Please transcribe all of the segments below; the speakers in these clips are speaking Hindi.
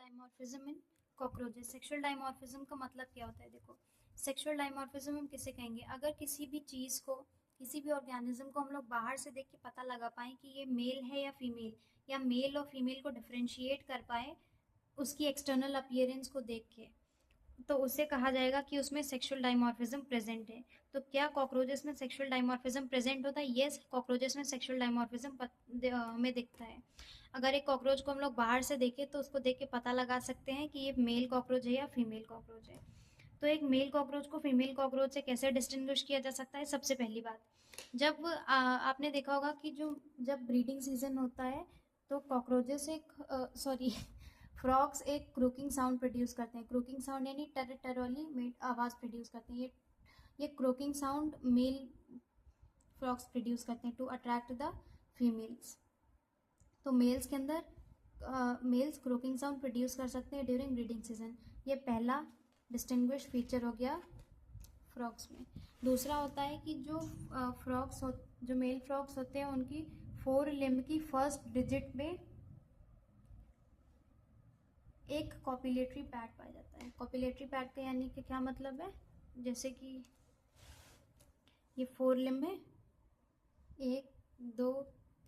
डाइमॉर्फिज्म इन कॉकरोचेस। सेक्सुअल डाइमॉर्फिज्म का मतलब क्या होता है? देखो, सेक्सुअल डाइमॉर्फिज्म हम किसे कहेंगे? अगर किसी भी चीज़ को, किसी भी ऑर्गेनिज्म को हम लोग बाहर से देख के पता लगा पाएँ कि ये मेल है या फीमेल, या मेल और फीमेल को डिफरेंशिएट कर पाएँ उसकी एक्सटर्नल अपीयरेंस को देख के, तो उसे कहा जाएगा कि उसमें सेक्सुअल डाइमॉर्फिज्म प्रेजेंट है। तो क्या कॉकरोचेस में सेक्सुअल डाइमॉर्फिज्म प्रेजेंट होता है? यस, कॉकरोचेस में सेक्सुअल डाइमॉर्फिज्म हमें दिखता है। अगर एक कॉकरोच को हम लोग बाहर से देखें तो उसको देख के पता लगा सकते हैं कि ये मेल कॉकरोच है या फीमेल कॉकरोच है। तो एक मेल कॉकरोच को फीमेल कॉकरोच से कैसे डिस्टिंग्विश किया जा सकता है? सबसे पहली बात, जब आपने देखा होगा कि जब ब्रीडिंग सीजन होता है तो कॉकरोचेस फ्रॉग्स एक क्रोकिंग साउंड प्रोड्यूस करते हैं। क्रोकिंग साउंड यानी टेरिटोरियली आवाज़ प्रोड्यूस करते हैं। ये croaking sound male frogs produce करते हैं टू अट्रैक्ट द फीमेल्स। तो मेल्स के अंदर मेल्स क्रोकिंग साउंड प्रोड्यूस कर सकते हैं ड्यूरिंग ब्रीडिंग सीजन। ये पहला डिस्टिंग्विश फीचर हो गया फ्रॉग्स में। दूसरा होता है कि जो मेल फ्रॉग्स होते हैं उनकी 4 लिम्ब की फर्स्ट डिजिट में एक कॉपिलेटरी पैड पाया जाता है। कॉपिलेटरी पैड का यानी कि क्या मतलब है? जैसे कि ये 4 लिम्ब है, 1 2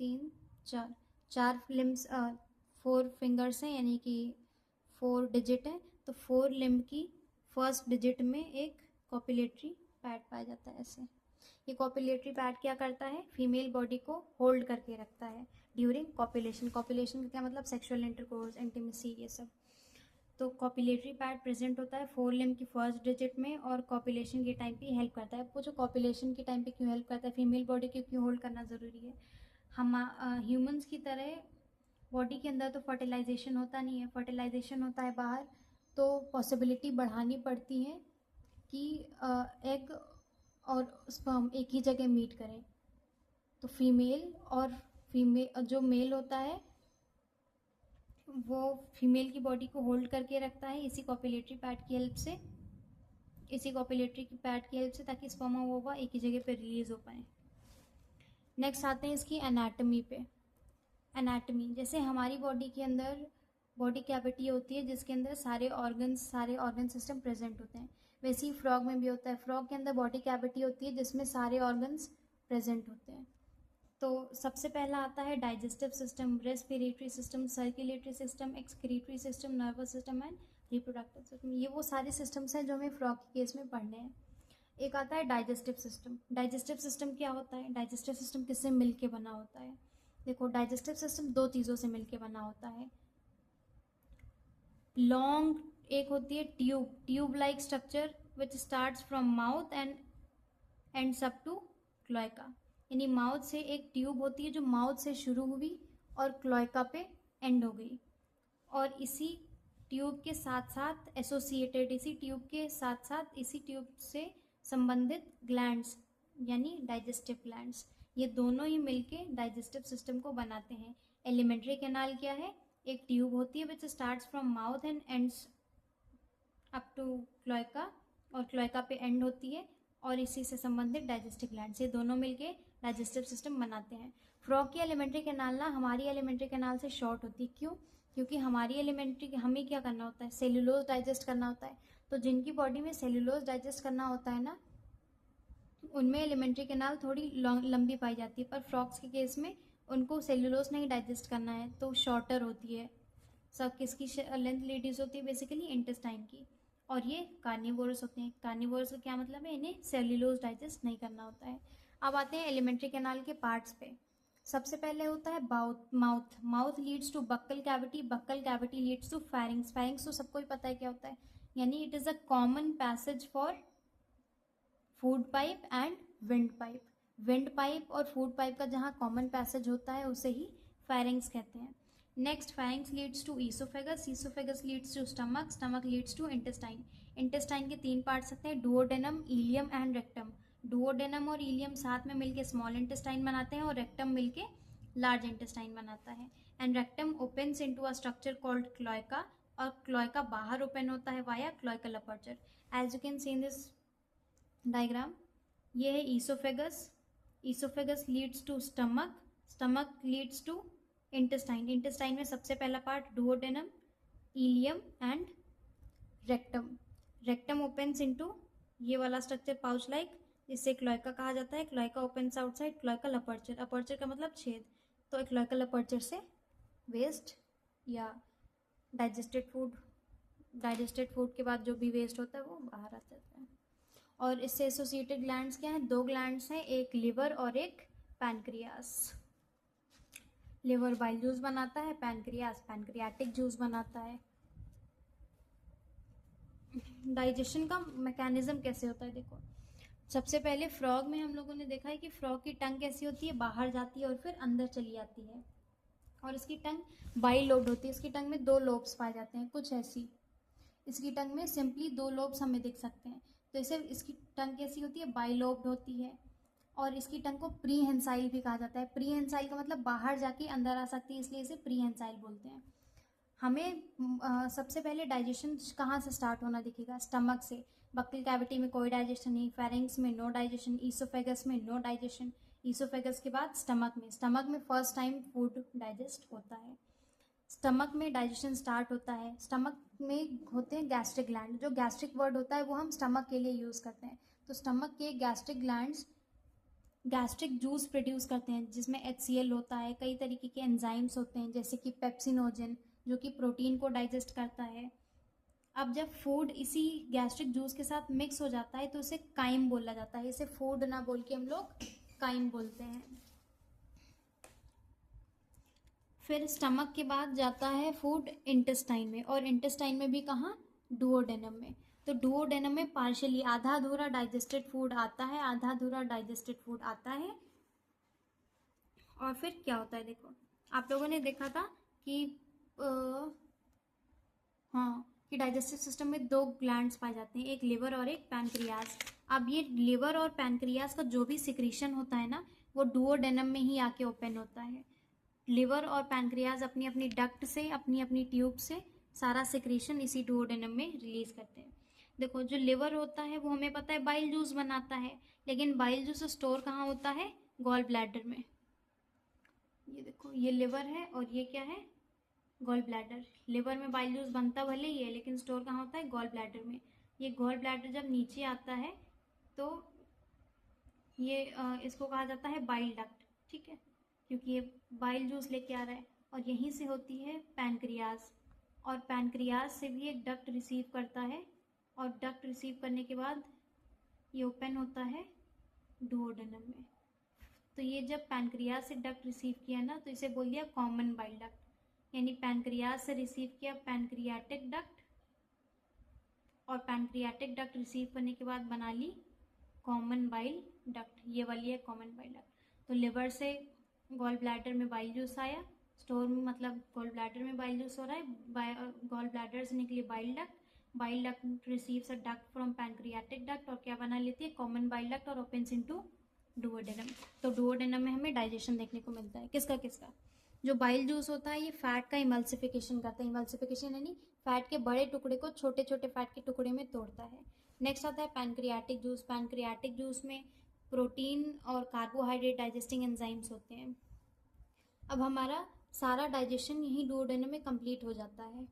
3 4, 4 लिम्ब्स 4 फिंगर्स हैं यानी कि 4 डिजिट है। तो 4 लिम्ब की फर्स्ट डिजिट में एक कॉपिलेटरी पैड पाया जाता है। ऐसे ये कॉपिलेटरी पैड क्या करता है? फीमेल बॉडी को होल्ड करके रखता है ड्यूरिंग कॉपुलेशन। कॉपुलेशन का क्या मतलब? सेक्सुअल इंटरकोर्स, इंटीमेसी, ये सब। तो कॉपुलेटरी पैड प्रेजेंट होता है 4 लिम्ब की फर्स्ट डिजिट में और कॉपुलेशन के टाइम पे हेल्प करता है। पूछो कॉपुलेशन के टाइम पे क्यों हेल्प करता है? फीमेल बॉडी को क्यों होल्ड करना ज़रूरी है? हम ह्यूमंस की तरह बॉडी के अंदर तो फर्टिलाइजेशन होता नहीं है, फर्टिलाइजेशन होता है बाहर। तो पॉसिबिलिटी बढ़ानी पड़ती है कि एग और स्पर्म एक ही जगह मीट करें। तो जो मेल होता है वो फीमेल की बॉडी को होल्ड करके रखता है इसी कॉपुलेटरी पैड की हेल्प से, ताकि स्पर्म और ओवा एक ही जगह पे रिलीज हो पाए। नेक्स्ट आते हैं इसकी एनाटमी पे। एनाटमी, जैसे हमारी बॉडी के अंदर बॉडी कैविटी होती है जिसके अंदर सारे ऑर्गन सिस्टम प्रेजेंट होते हैं, वैसे ही फ्रॉग में भी होता है। फ्रॉग के अंदर बॉडी कैविटी होती है जिसमें सारे ऑर्गन्स प्रेजेंट होते हैं। तो सबसे पहला आता है digestive system, respiratory system, circulatory system, excretory system, nervous system and reproductive system. ये वो सारे सिस्टम्स हैं जो हमें फ्रॉग के केस में पढ़ने हैं। एक आता है डाइजेस्टिव सिस्टम। डाइजेस्टिव सिस्टम क्या होता है? डाइजेस्टिव सिस्टम किससे मिलके बना होता है? देखो, डाइजेस्टिव सिस्टम 2 चीज़ों से मिलके बना होता है। लॉन्ग एक होती है tube like structure which starts from mouth and ends up to cloaca. यानी माउथ से एक ट्यूब होती है जो माउथ से शुरू हुई और क्लोएका पे एंड हो गई, और इसी ट्यूब से संबंधित ग्लैंड्स यानी डाइजेस्टिव ग्लैंड्स, ये दोनों ही मिलके डाइजेस्टिव सिस्टम को बनाते हैं। एलिमेंट्री कैनाल क्या है? एक ट्यूब होती है which starts from mouth and ends up to cloaca, और क्लोएका पे एंड होती है, और इसी से संबंधित डाइजेस्टिव ग्लैंड्स, ये दोनों मिलके डाइजेस्टिव सिस्टम बनाते हैं। फ्रॉग की एलिमेंट्री कैनाल ना हमारी एलिमेंट्री कैनाल से शॉर्ट होती है। क्यों? क्योंकि हमारी हमें क्या करना होता है? सेल्यूलोज डाइजेस्ट करना होता है। तो जिनकी बॉडी में सेल्यूलोज डाइजेस्ट करना होता है ना, उनमें एलिमेंट्री कैनाल थोड़ी लंबी पाई जाती है, पर फ्रॉग्स के केस में उनको सेल्यूलोज नहीं डाइजेस्ट करना है तो शॉर्टर होती है। सब किसकी लेंथ रिड्यूस होती है? बेसिकली इंटेस्टाइन की। और ये कार्निवोरस होते हैं। कार्निवोरस का क्या मतलब है? इन्हें सेल्यूलोज डाइजेस्ट नहीं करना होता है। अब आते हैं एलिमेंट्री कैनाल के पार्ट्स पे। सबसे पहले होता है mouth leads to buccal cavity, buccal cavity leads to pharynx. Pharynx तो सबको ही पता है क्या होता है, यानी it is a common passage for food pipe and wind pipe. Wind pipe और फूड पाइप का जहाँ कॉमन पैसेज होता है उसे ही फेरिंग्स कहते हैं। Next, pharynx leads to esophagus, esophagus leads to stomach, stomach leads to intestine. Intestine के 3 पार्ट्स होते हैं, duodenum, ileum and rectum. Duodenum और इलियम साथ में मिलके स्मॉल इंटेस्टाइन बनाते हैं और रेक्टम मिलके लार्ज इंटेस्टाइन बनाता है। And rectum opens into a structure called cloaca, और क्लोएका बाहर ओपन होता है via cloacal aperture. As you can see in this diagram, ये है esophagus, esophagus leads to stomach, stomach leads to intestine. Intestine में सबसे पहला part duodenum, ileum and rectum. Rectum opens into ये वाला स्ट्रक्चर पाउच लाइक, जिससे क्लोएका कहा जाता है। Cloaca opens outside cloacal aperture, aperture का मतलब छेद, तो क्लोएकल अपर्चर से वेस्ट या डाइजेस्टेड फूड के बाद जो भी वेस्ट होता है वो बाहर आ जाता है। और इससे एसोसिएटेड ग्लैंड्स क्या हैं? 2 ग्लैंड्स हैं, एक लिवर और एक पैनक्रियास। लिवर बाइल जूस बनाता है, पैनक्रियास पैनक्रियाटिक जूस बनाता है। डाइजेशन का मैकेनिज्म कैसे होता है? देखो, सबसे पहले फ्रॉग में हम लोगों ने देखा है कि फ्रॉग की टंग कैसी होती है, बाहर जाती है और फिर अंदर चली आती है, और इसकी टंग बाई लोब्ड होती है। इसकी टंग में 2 लोब्स पाए जाते हैं, कुछ ऐसी। इसकी टंग में सिंपली 2 लोब्स हमें दिख सकते हैं, तो इसे इसकी टंग कैसी होती है? बाई लोब्ड होती है। और इसकी टंग को प्रीहेंसाइल भी कहा जाता है। प्रीहेंसाइल का मतलब बाहर जाके अंदर आ सकती है, इसलिए इसे प्रीहेंसाइल बोलते हैं। हमें सबसे पहले डाइजेशन कहाँ से स्टार्ट होना दिखेगा? स्टमक से। बक्कल कैविटी में कोई डाइजेशन नहीं, फेरिंग्स में नो डाइजेशन, ईसोफेगस में नो डाइजेशन, ईसोफेगस के बाद स्टमक में फर्स्ट टाइम फूड डाइजेस्ट होता है। स्टमक में डाइजेशन स्टार्ट होता है। स्टमक में होते हैं गैस्ट्रिक ग्लैंड, जो गैस्ट्रिक वर्ड होता है वो हम स्टमक के लिए यूज़ करते हैं। तो स्टमक के gastric glands gastric juice produce करते हैं, जिसमें HCl होता है, कई तरीके के एंजाइम्स होते हैं, जैसे कि पेप्सिनोजन, जो कि प्रोटीन को डाइजेस्ट करता है। अब जब फूड इसी गैस्ट्रिक जूस के साथ मिक्स हो जाता है तो उसे काइम बोला जाता है। इसे फूड ना बोल के हम लोग काइम बोलते हैं। फिर स्टमक के बाद जाता है फूड इंटेस्टाइन में, और इंटेस्टाइन में भी कहाँ? डुओडेनम में। तो डुओडेनम में पार्शियली आधा अधूरा डाइजेस्टेड फूड आता है, आधा अधूरा डाइजेस्टेड फूड आता है। और फिर क्या होता है? देखो, आप लोगों ने देखा था कि कि डाइजेस्टिव सिस्टम में 2 ग्लैंड्स पाए जाते हैं, एक लिवर और एक पैनक्रियास। अब ये लिवर और पैनक्रियास का जो भी सिक्रीशन होता है ना, वो डुओडेनम में ही आके ओपन होता है। लिवर और पैनक्रियाज अपनी अपनी डक्ट से, अपनी अपनी ट्यूब से सारा सिक्रीशन इसी डुओडेनम में रिलीज करते हैं। देखो, जो लिवर होता है वो हमें पता है बाइल जूस बनाता है, लेकिन बाइल जूस स्टोर कहाँ होता है? गॉल ब्लैडर में। ये देखो, ये लिवर है और ये क्या है? Gall bladder. लिवर में बाइल जूस बनता भले ही है, लेकिन स्टोर कहाँ होता है? गॉल ब्लैडर में। ये गॉल ब्लैडर जब नीचे आता है तो ये इसको कहा जाता है बाइल डक्ट, ठीक है, क्योंकि ये बाइल जूस लेके आ रहा है। और यहीं से होती है पैनक्रियाज, और पैनक्रियाज से भी एक डक्ट रिसीव करता है, और डक्ट रिसीव करने के बाद ये ओपन होता है डुओडेनम में। तो ये जब पैनक्रियाज से डक्ट रिसीव किया ना, तो इसे बोल दिया कॉमन बाइल डक्ट, यानी पैनक्रियाज से रिसीव किया पैनक्रियाटिक डक्ट, और पैनक्रियाटिक डक्ट रिसीव करने के बाद बना ली कॉमन बाइल डक्ट। ये वाली है कॉमन बाइल डक्ट। तो लिवर से गॉल ब्लैडर में बाइल जूस आया, स्टोर में मतलब गॉल ब्लैडर में बाइल जूस हो रहा है, गॉल ब्लैडर से निकली bile duct receives a duct from pancreatic duct, और क्या बना लेती है? कॉमन बाइल डक्ट, और ओपन्स इनटू डुओडेनम। तो डुओडेनम में हमें डाइजेशन देखने को मिलता है। किसका? जो बाइल जूस होता है ये फैट का इमल्सिफिकेशन करता है। इमल्सिफिकेशन यानी फैट के बड़े टुकड़े को छोटे छोटे फैट के टुकड़े में तोड़ता है। नेक्स्ट आता है पैनक्रियाटिक जूस। पैनक्रियाटिक जूस में प्रोटीन और कार्बोहाइड्रेट डाइजेस्टिंग एंजाइम्स होते हैं। अब हमारा सारा डाइजेशन यही डुओडेनम में कंप्लीट हो जाता है।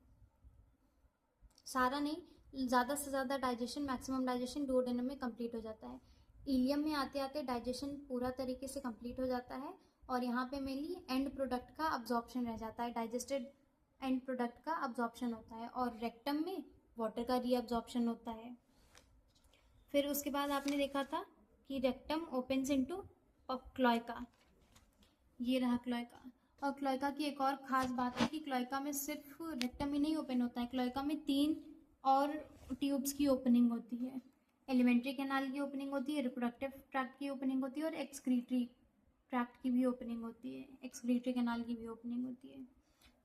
सारा नहीं, ज़्यादा से ज़्यादा डाइजेशन, मैक्सिमम डाइजेशन डुओडेनम में कंप्लीट हो जाता है। इलियम में आते आते डाइजेशन पूरा तरीके से कंप्लीट हो जाता है, और यहाँ पे मेनली एंड प्रोडक्ट का अब्जॉर्प्शन रह जाता है। डाइजेस्टेड एंड प्रोडक्ट का अब्जॉर्प्शन होता है, और रेक्टम में वाटर का रीअब्जॉर्प्शन होता है। फिर उसके बाद आपने देखा था कि रेक्टम ओपन्स इनटू क्लोएका। ये रहा क्लोएका। और क्लोएका की एक और ख़ास बात है कि क्लोएका में सिर्फ रेक्टम ही नहीं ओपन होता है, क्लोएका में 3 और ट्यूब्स की ओपनिंग होती है। एलिमेंट्री कैनाल की ओपनिंग होती है, रिप्रोडक्टिव ट्रैक्ट की ओपनिंग होती है, और एक्सक्रीटरी ट्रैक्ट की भी ओपनिंग होती है, एक्सक्रीटरी कैनाल की भी ओपनिंग होती है।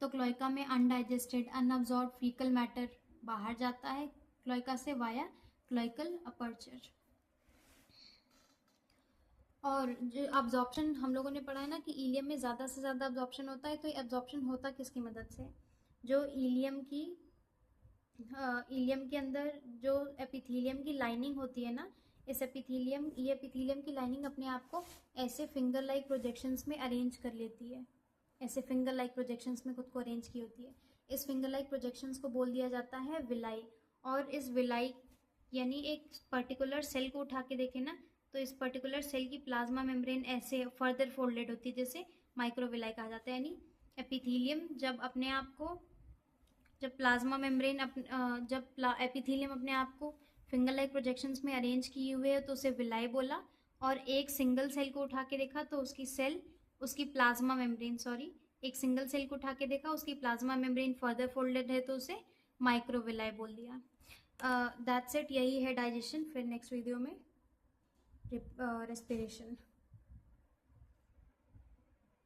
तो क्लोएका में अनडाइजेस्टेड अनअब्जॉर्ब फीकल मैटर बाहर जाता है क्लोएका से वाया क्लोएकल अपर्चर। और जो अब्जॉर्प्शन हम लोगों ने पढ़ा है ना कि इलियम में ज़्यादा से ज़्यादा अब्जॉर्प्शन होता है, तो ये अब्जॉर्प्शन होता किसकी मदद से? जो इलियम के अंदर जो एपिथेलियम की लाइनिंग होती है ना, ये एपिथेलियम की लाइनिंग अपने आप को ऐसे फिंगर लाइक प्रोजेक्शंस में अरेंज कर लेती है, ऐसे फिंगर लाइक प्रोजेक्शंस में खुद को अरेंज की होती है। इस फिंगर लाइक प्रोजेक्शंस को बोल दिया जाता है विलाई। और इस विलाई यानी एक पर्टिकुलर सेल को उठा के देखें ना, तो इस पर्टिकुलर सेल की प्लाज्मा मेम्ब्रेन ऐसे फर्दर फोल्डेड होती है, जैसे माइक्रोविलाई कहा जाता है। यानी एपिथीलियम जब अपने आप को, जब प्लाज्मा मेम्ब्रेन जब एपिथीलियम अपने आप को फिंगर लाइक प्रोजेक्शंस में अरेंज किए हुए है तो उसे विलाई बोला। और एक सिंगल सेल को उठा के देखा तो उसकी प्लाज्मा मेम्ब्रेन, एक सिंगल सेल को उठा के देखा, उसकी प्लाज्मा मेम्ब्रेन फर्दर फोल्डेड है तो उसे माइक्रोविलाई बोल दिया। दैट्स इट, यही है डाइजेशन। फिर नेक्स्ट वीडियो में रेस्पिरेशन।